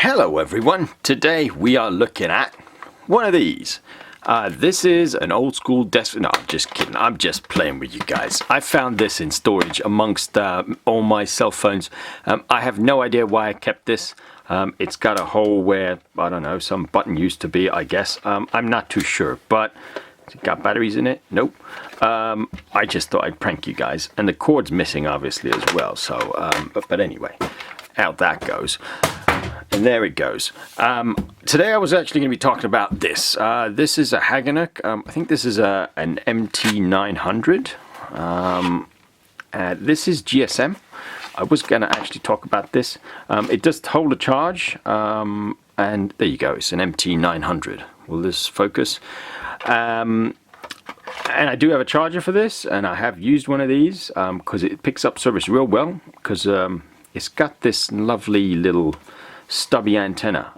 Hello everyone, today we are looking at one of these. This is an old school desk. No, I'm just kidding, I'm just playing with you guys. I found this in storage amongst all my cell phones. I have no idea why I kept this. It's got a hole where, I don't know, some button used to be, I guess. I'm not too sure, but has it got batteries in it? Nope. I just thought I'd prank you guys. And the cord's missing obviously as well, so, but anyway, out that goes. And there it goes. Today I was actually going to be talking about this. This is a Hagenuk. I think this is an MT900. This is GSM. I was going to actually talk about this. It does hold a charge. And there you go. It's an MT900. Will this focus? And I do have a charger for this. And I have used one of these because it picks up service real well. Because it's got this lovely little stubby antenna,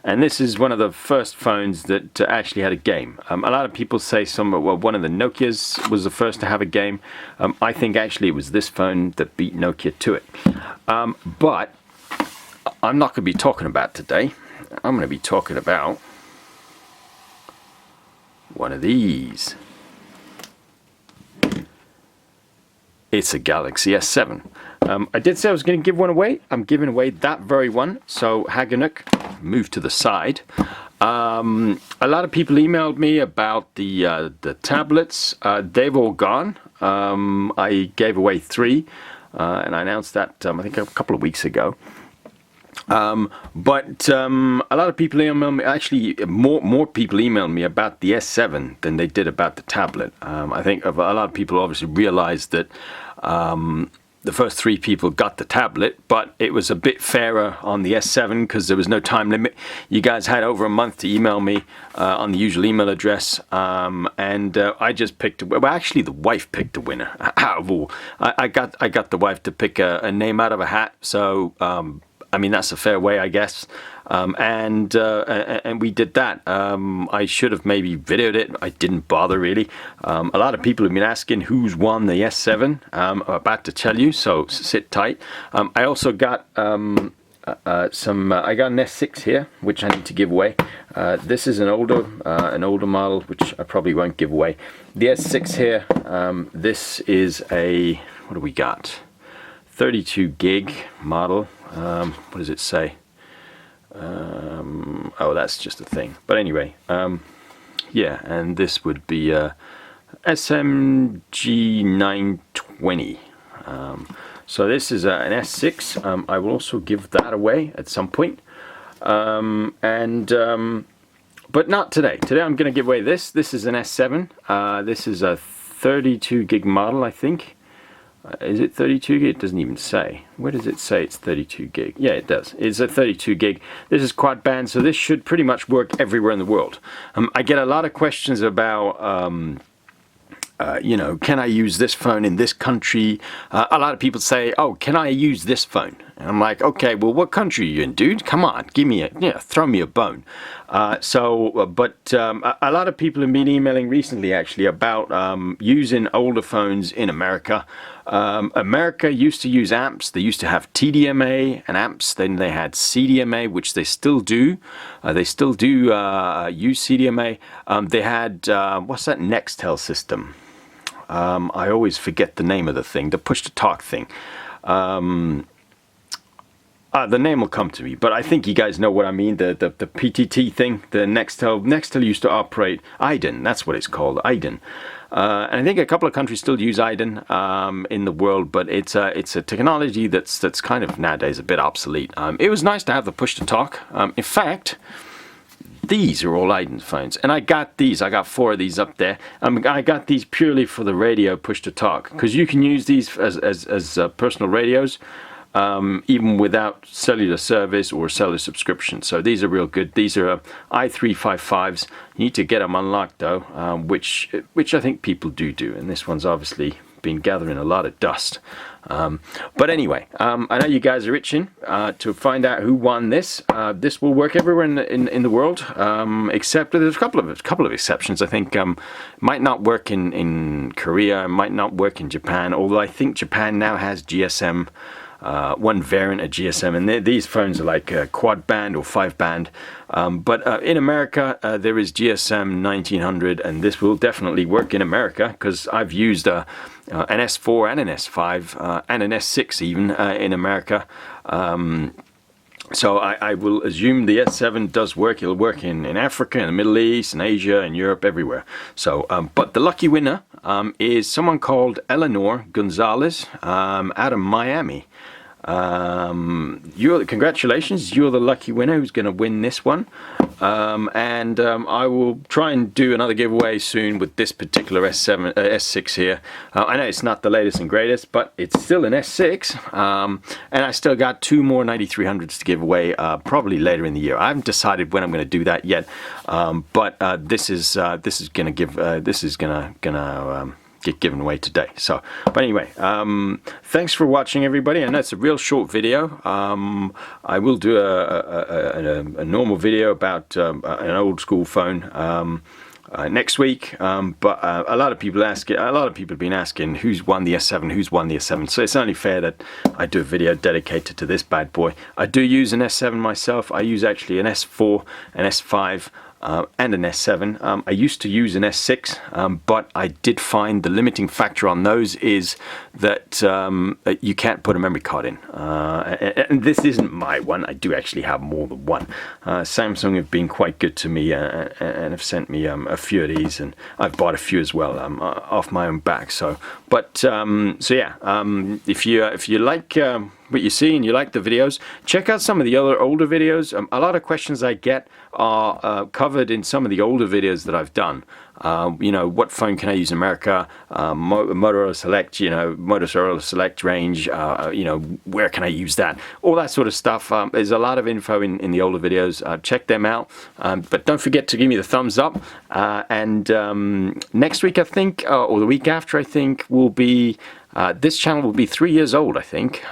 and this is one of the first phones that actually had a game. A lot of people say one of the Nokias was the first to have a game. I think actually it was this phone that beat Nokia to it. But I'm not going to be talking about today. I'm going to be talking about one of these. It's a Galaxy S7. I did say I was going to give one away. I'm giving away that very one. So Hagenuk, move to the side. A lot of people emailed me about the tablets. They've all gone. I gave away 3, and I announced that I think a couple of weeks ago. But a lot of people emailed me. Actually, more people emailed me about the S7 than they did about the tablet. I think a lot of people obviously realized that. The first 3 people got the tablet, but it was a bit fairer on the S7 because there was no time limit. You guys had over a month to email me on the usual email address, and I just picked. Well, actually, the wife picked a winner. Out of all, I got the wife to pick a name out of a hat. So I mean that's a fair way, I guess. And we did that. I should have maybe videoed it. I didn't bother really. A lot of people have been asking who's won the S7. I'm about to tell you, so sit tight. I also got I got an S6 here, which I need to give away. This is an older model, which I probably won't give away. The S6 here. This is a, what do we got? 32 gig model. What does it say? Oh, that's just a thing. But anyway, yeah, and this would be SMG920. So this is an S6. I will also give that away at some point. But not today. Today I'm going to give away this. This is an S7. This is a 32 gig model, I think. Is it 32 gig? It doesn't even say. Where does it say it's 32 gig? Yeah, it does. It's a 32 gig. This is quad band, so this should pretty much work everywhere in the world. I get a lot of questions about, you know, can I use this phone in this country? A lot of people say, oh, can I use this phone? And I'm like, okay, well, what country are you in, dude? Come on, give me throw me a bone. But a lot of people have been emailing recently, actually, about using older phones in America. America used to use amps. They used to have TDMA and amps. Then they had CDMA, which they still do. They still do use CDMA. They had, what's that Nextel system? I always forget the name of the thing, the push-to-talk thing. The name will come to me, but I think you guys know what I mean. The PTT thing, the Nextel used to operate IDEN. That's what it's called, IDEN. And I think a couple of countries still use IDEN in the world, but it's a technology that's kind of nowadays a bit obsolete. It was nice to have the push to talk. In fact, these are all IDEN phones, and I got these. I got 4 of these up there. I got these purely for the radio push to talk, because you can use these as personal radios. Even without cellular service or cellular subscription. So these are real good. These are i355s. You need to get them unlocked though, which I think people do. And this one's obviously been gathering a lot of dust. But anyway, I know you guys are itching to find out who won this. This will work everywhere in the world, except there's a couple of exceptions. I think might not work in Korea, might not work in Japan. Although I think Japan now has GSM. one variant of GSM, and these phones are like quad band or 5-band. But in America, there is GSM 1900, and this will definitely work in America because I've used an S4 and an S5 and an S6 even in America. So I will assume the S7 does work. It'll work in Africa, in the Middle East, in Asia, in Europe, everywhere. So, but the lucky winner is someone called Eleanor Gonzalez out of Miami. Congratulations, you're the lucky winner who's going to win this one. I will try and do another giveaway soon with this particular S6 here. I know it's not the latest and greatest, but it's still an S6. And I still got 2 more 9300s to give away probably later in the year. I haven't decided when I'm going to do that yet. But this is going to get given away today. So, but anyway, thanks for watching, everybody. I know it's a real short video. I will do a normal video about an old school phone next week. But a lot of people have been asking who's won the S7, who's won the S7. So it's only fair that I do a video dedicated to this bad boy. I do use an S7 myself. I use actually an S4, an S5. And an S7. I used to use an S6, but I did find the limiting factor on those is that you can't put a memory card in. And this isn't my one. I do actually have more than one. Samsung have been quite good to me and have sent me a few of these, and I've bought a few as well off my own back. So, but so yeah, if you like what you see and you like the videos, check out some of the other older videos. A lot of questions I get are covered in some of the older videos that I've done. You know, what phone can I use in America? Motorola Select, you know, Motorola Select range, you know, where can I use that? All that sort of stuff. There's a lot of info in the older videos. Check them out. But don't forget to give me the thumbs up. Next week, I think, or the week after, I think, will be this channel will be 3 years old, I think.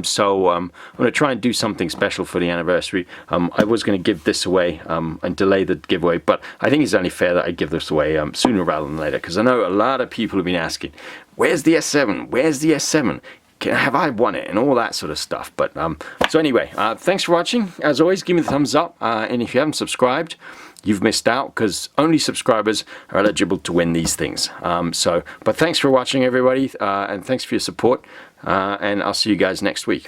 So I'm going to try and do something special for the anniversary. I was going to give this away and delay the giveaway, but I think it's only fair that I give this away sooner rather than later, because I know a lot of people have been asking, where's the S7? Where's the S7? Have I won it? And all that sort of stuff. But so anyway, thanks for watching. As always, give me the thumbs up. And if you haven't subscribed, you've missed out, because only subscribers are eligible to win these things. But thanks for watching, everybody, and thanks for your support. And I'll see you guys next week.